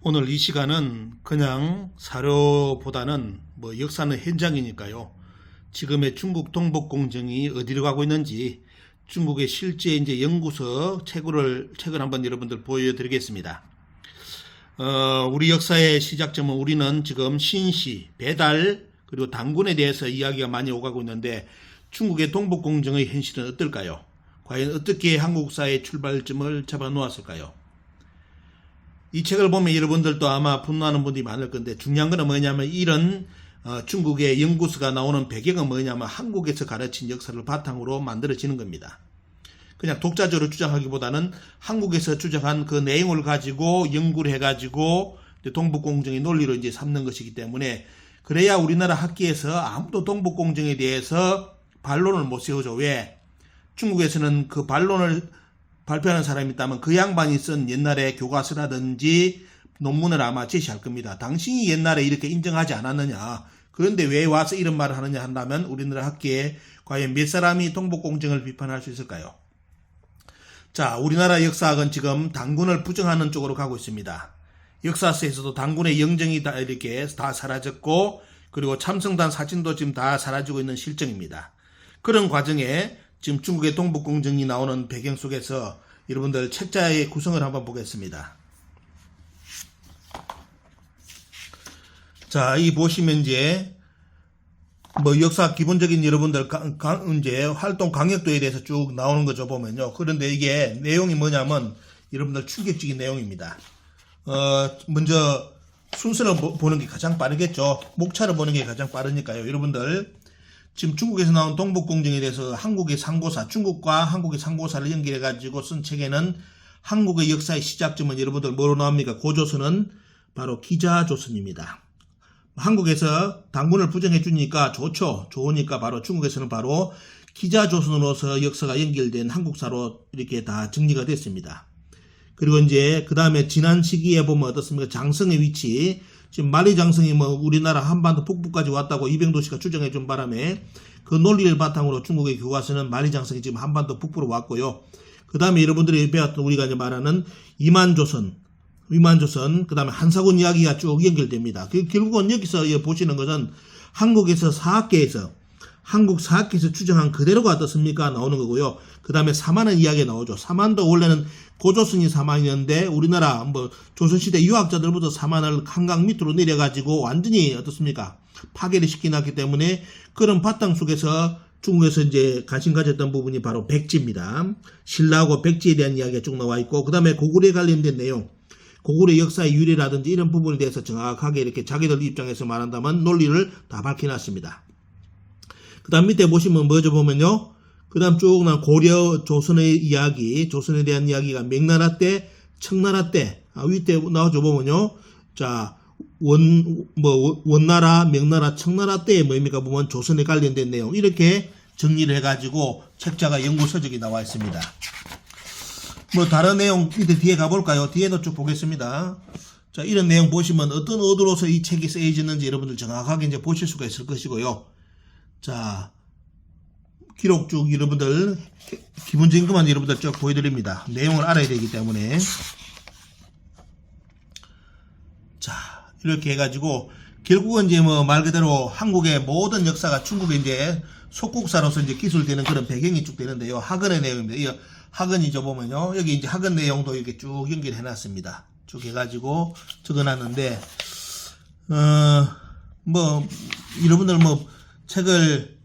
오늘 이 시간은 그냥 사료보다는 역사는 현장이니까요. 지금의 중국 동북공정이 어디로 가고 있는지 중국의 실제 이제 연구소 책을 한번 여러분들 보여드리겠습니다. 우리 역사의 시작점은 우리는 지금 신시, 배달, 그리고 단군에 대해서 이야기가 많이 오가고 있는데 중국의 동북공정의 현실은 어떨까요? 과연 어떻게 한국사의 출발점을 잡아 놓았을까요? 이 책을 보면 여러분들도 아마 분노하는 분들이 많을 건데 중요한 건 뭐냐면 이런 중국의 연구서가 나오는 배경은 뭐냐면 한국에서 가르친 역사를 바탕으로 만들어지는 겁니다. 그냥 독자적으로 주장하기보다는 한국에서 주장한 그 내용을 가지고 연구를 해가지고 동북공정의 논리로 이제 삼는 것이기 때문에 그래야 우리나라 학계에서 아무도 동북공정에 대해서 반론을 못 세우죠. 왜? 중국에서는 그 반론을 발표하는 사람이 있다면 그 양반이 쓴 옛날에 교과서라든지 논문을 아마 제시할 겁니다. 당신이 옛날에 이렇게 인정하지 않았느냐. 그런데 왜 와서 이런 말을 하느냐 한다면 우리나라 학계에 과연 몇 사람이 동북공정을 비판할 수 있을까요? 자, 우리나라 역사학은 지금 단군을 부정하는 쪽으로 가고 있습니다. 역사서에서도 단군의 영정이 다 이렇게 다 사라졌고 그리고 참성단 사진도 지금 다 사라지고 있는 실정입니다. 그런 과정에 지금 중국의 동북공정이 나오는 배경 속에서 여러분들 책자의 구성을 한번 보겠습니다. 자, 이 보시면 이제 역사 기본적인 여러분들 이제 활동 강력도에 대해서 쭉 나오는 거죠 보면요. 그런데 이게 내용이 뭐냐면 여러분들 충격적인 내용입니다. 먼저 순서를 보는 게 가장 빠르겠죠. 목차를 보는 게 가장 빠르니까요. 여러분들 지금 중국에서 나온 동북공정에 대해서 한국의 상고사, 중국과 한국의 상고사를 연결해가지고 쓴 책에는 한국의 역사의 시작점은 여러분들 뭐로 나옵니까? 고조선은 바로 기자조선입니다. 한국에서 단군을 부정해 주니까 좋죠. 좋으니까 바로 중국에서는 바로 기자조선으로서 역사가 연결된 한국사로 이렇게 다 정리가 됐습니다. 그리고 이제 그 다음에 지난 시기에 보면 어떻습니까? 장성의 위치. 지금 만리장성이 우리나라 한반도 북부까지 왔다고 이병도씨가 추정해 준 바람에 그 논리를 바탕으로 중국의 교과서는 만리장성이 지금 한반도 북부로 왔고요. 그 다음에 여러분들이 배웠던 우리가 이제 말하는 위만조선, 그 다음에 한사군 이야기가 쭉 연결됩니다. 결국은 여기서 보시는 것은 한국에서 사학계에서 한국 사학계에서 추정한 그대로가 어떻습니까? 나오는 거고요. 그 다음에 사만의 이야기가 나오죠. 사만도 원래는 고조선이 사만이었는데 우리나라 조선시대 유학자들부터 사만을 한강 밑으로 내려가지고 완전히 어떻습니까? 파괴를 시켜놨기 때문에 그런 바탕 속에서 중국에서 이제 관심 가졌던 부분이 바로 백지입니다. 신라하고 백지에 대한 이야기가 쭉 나와 있고 그 다음에 고구려에 관련된 내용, 고구려 역사의 유래라든지 이런 부분에 대해서 정확하게 이렇게 자기들 입장에서 말한다면 논리를 다 밝혀놨습니다. 그 다음 밑에 보시면 뭐죠 보면요. 그 다음 쭉 난 고려 조선의 이야기, 조선에 대한 이야기가 명나라 때, 청나라 때, 위때 나오죠 보면요. 자, 원나라, 명나라, 청나라 때에 뭡니까 보면 조선에 관련된 내용, 이렇게 정리를 해가지고 책자가 연구서적이 나와 있습니다. 다른 내용 밑에 뒤에 가볼까요? 뒤에도 쭉 보겠습니다. 자, 이런 내용 보시면 어떤 의도로서 이 책이 쓰여졌는지 여러분들 정확하게 이제 보실 수가 있을 것이고요. 자, 기록 쭉 여러분들 기본적인 것만 여러분들 쭉 보여드립니다. 내용을 알아야 되기 때문에. 자, 이렇게 해가지고 결국은 이제 말 그대로 한국의 모든 역사가 중국의 이제 속국사로서 이제 기술되는 그런 배경이 쭉 되는데요. 학원의 내용입니다. 이 학원이죠 보면요. 여기 이제 학원 내용도 이렇게 쭉 연결해 놨습니다. 쭉 해가지고 적어 놨는데 여러분들 책을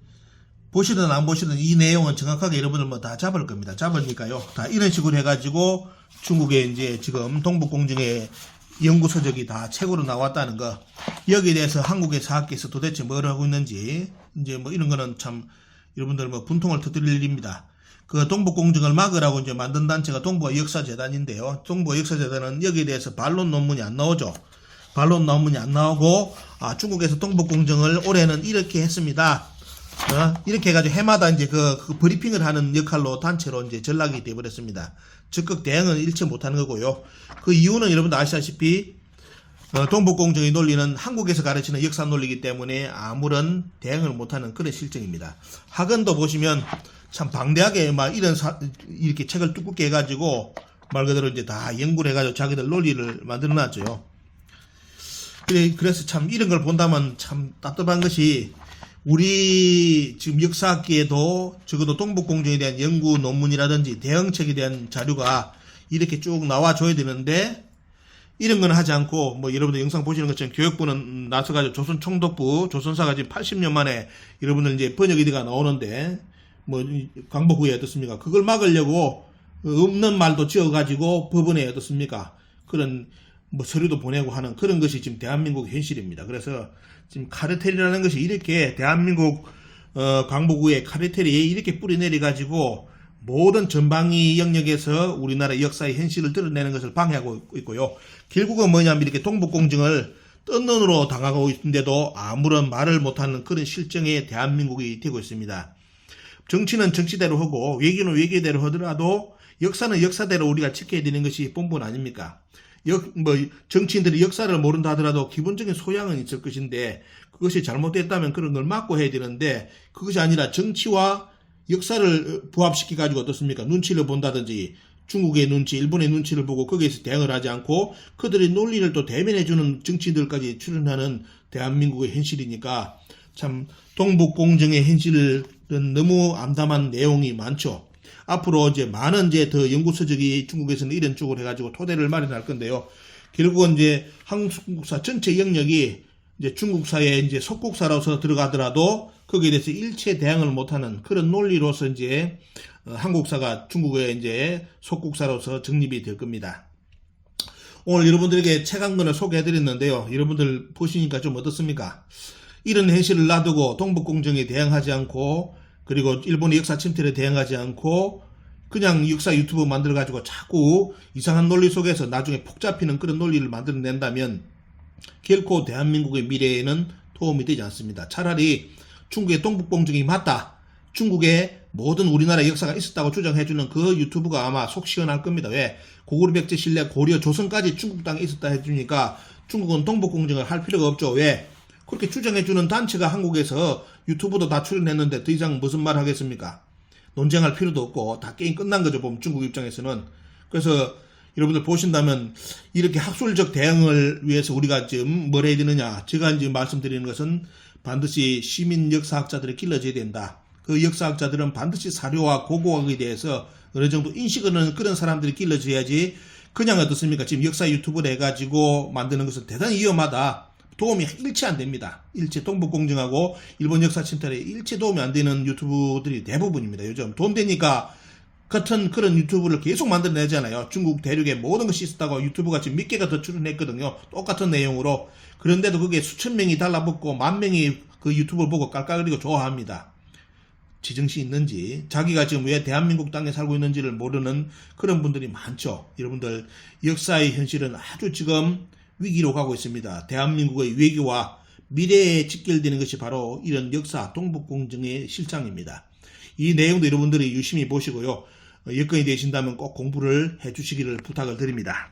보시든 안 보시든 이 내용은 정확하게 여러분들 다 잡을 겁니다. 잡으니까요. 다 이런 식으로 해가지고 중국의 이제 지금 동북공정의 연구서적이 다 책으로 나왔다는 거. 여기에 대해서 한국의 사학계에서 도대체 뭘 하고 있는지 이제 이런 거는 참 여러분들 분통을 터뜨릴 일입니다. 그 동북공정을 막으라고 이제 만든 단체가 동북역사재단인데요. 동북역사재단은 여기에 대해서 반론 논문이 안 나오죠. 반론 논문이 안 나오고 중국에서 동북공정을 올해는 이렇게 했습니다. 이렇게 해가지고 해마다 이제 그 브리핑을 하는 역할로 단체로 이제 전락이 되어버렸습니다. 적극 대응은 일체 못하는 거고요. 그 이유는 여러분들 아시다시피 동북공정의 논리는 한국에서 가르치는 역사 논리이기 때문에 아무런 대응을 못하는 그런 실정입니다. 학원도 보시면 참 방대하게 이렇게 책을 두껍게 해가지고 말 그대로 이제 다 연구를 해가지고 자기들 논리를 만들어놨죠. 그래서 참 이런 걸 본다면 참 답답한 것이 우리 지금 역사학계에도 적어도 동북공정에 대한 연구 논문이라든지 대응책에 대한 자료가 이렇게 쭉 나와줘야 되는데 이런 건 하지 않고 뭐 여러분들 영상 보시는 것처럼 교육부는 나서가지고 조선총독부 조선사가 지금 80년 만에 여러분들 이제 번역이가 나오는데 뭐 광복후에 어떻습니까? 그걸 막으려고 없는 말도 지어가지고 법원에 어떻습니까? 그런 뭐 서류도 보내고 하는 그런 것이 지금 대한민국 현실입니다. 그래서 지금 카르텔이라는 것이 이렇게 대한민국 광복후에 카르텔이 이렇게 뿌리내려 가지고 모든 전방위 영역에서 우리나라 역사의 현실을 드러내는 것을 방해하고 있고요. 결국은 뭐냐면 이렇게 동북공정을 뜬 눈으로 당하고 있는데도 아무런 말을 못하는 그런 실정의 대한민국이 되고 있습니다. 정치는 정치대로 하고 외교는 외교대로 하더라도 역사는 역사대로 우리가 지켜야 되는 것이 본분 아닙니까? 정치인들이 역사를 모른다 하더라도 기본적인 소양은 있을 것인데 그것이 잘못됐다면 그런 걸 막고 해야 되는데 그것이 아니라 정치와 역사를 부합시켜가지고 어떻습니까? 눈치를 본다든지 중국의 눈치, 일본의 눈치를 보고 거기에서 대응을 하지 않고 그들의 논리를 또 대면해주는 정치인들까지 출연하는 대한민국의 현실이니까 참 동북공정의 현실은 너무 암담한 내용이 많죠. 앞으로 이제 많은 이제 더 연구서적이 중국에서는 이런 쪽으로 해가지고 토대를 마련할 건데요. 결국은 이제 한국사 전체 영역이 이제 중국사의 이제 속국사로서 들어가더라도 거기에 대해서 일체 대응을 못하는 그런 논리로서 이제 한국사가 중국의 이제 속국사로서 정립이 될 겁니다. 오늘 여러분들에게 책 한 권을 소개해드렸는데요. 여러분들 보시니까 좀 어떻습니까? 이런 현실을 놔두고 동북공정에 대응하지 않고 그리고 일본의 역사 침탈에 대응하지 않고 그냥 역사 유튜브 만들어가지고 자꾸 이상한 논리 속에서 나중에 폭 잡히는 그런 논리를 만들어낸다면 결코 대한민국의 미래에는 도움이 되지 않습니다. 차라리 중국의 동북공정이 맞다. 중국에 모든 우리나라 역사가 있었다고 주장해주는 그 유튜브가 아마 속 시원할 겁니다. 왜? 고구려 백제 신라 고려 조선까지 중국 땅에 있었다 해주니까 중국은 동북공정을 할 필요가 없죠. 왜? 그렇게 주장해주는 단체가 한국에서 유튜브도 다 출연했는데 더 이상 무슨 말 하겠습니까? 논쟁할 필요도 없고 다 게임 끝난 거죠. 보면 중국 입장에서는. 그래서 여러분들 보신다면 이렇게 학술적 대응을 위해서 우리가 지금 뭘 해야 되느냐. 제가 이제 말씀드리는 것은 반드시 시민 역사학자들이 길러져야 된다. 그 역사학자들은 반드시 사료와 고고학에 대해서 어느 정도 인식을 하는 그런 사람들이 길러져야지 그냥 어떻습니까? 지금 역사 유튜브를 해가지고 만드는 것은 대단히 위험하다. 도움이 일체 안 됩니다. 일체 동북공정하고 일본 역사 침탈에 일체 도움이 안 되는 유튜브들이 대부분입니다. 요즘 돈 되니까 같은 그런 유튜브를 계속 만들어내잖아요. 중국 대륙에 모든 것이 있었다고 유튜브가 지금 몇 개가 더 출연했거든요. 똑같은 내용으로. 그런데도 그게 수천 명이 달라붙고 만 명이 그 유튜브를 보고 깔깔거리고 좋아합니다. 지정시 있는지 자기가 지금 왜 대한민국 땅에 살고 있는지를 모르는 그런 분들이 많죠. 여러분들 역사의 현실은 아주 지금 위기로 가고 있습니다. 대한민국의 외교와 미래에 직결되는 것이 바로 이런 역사 동북공정의 실상입니다. 이 내용도 여러분들이 유심히 보시고요. 여건이 되신다면 꼭 공부를 해주시기를 부탁을 드립니다.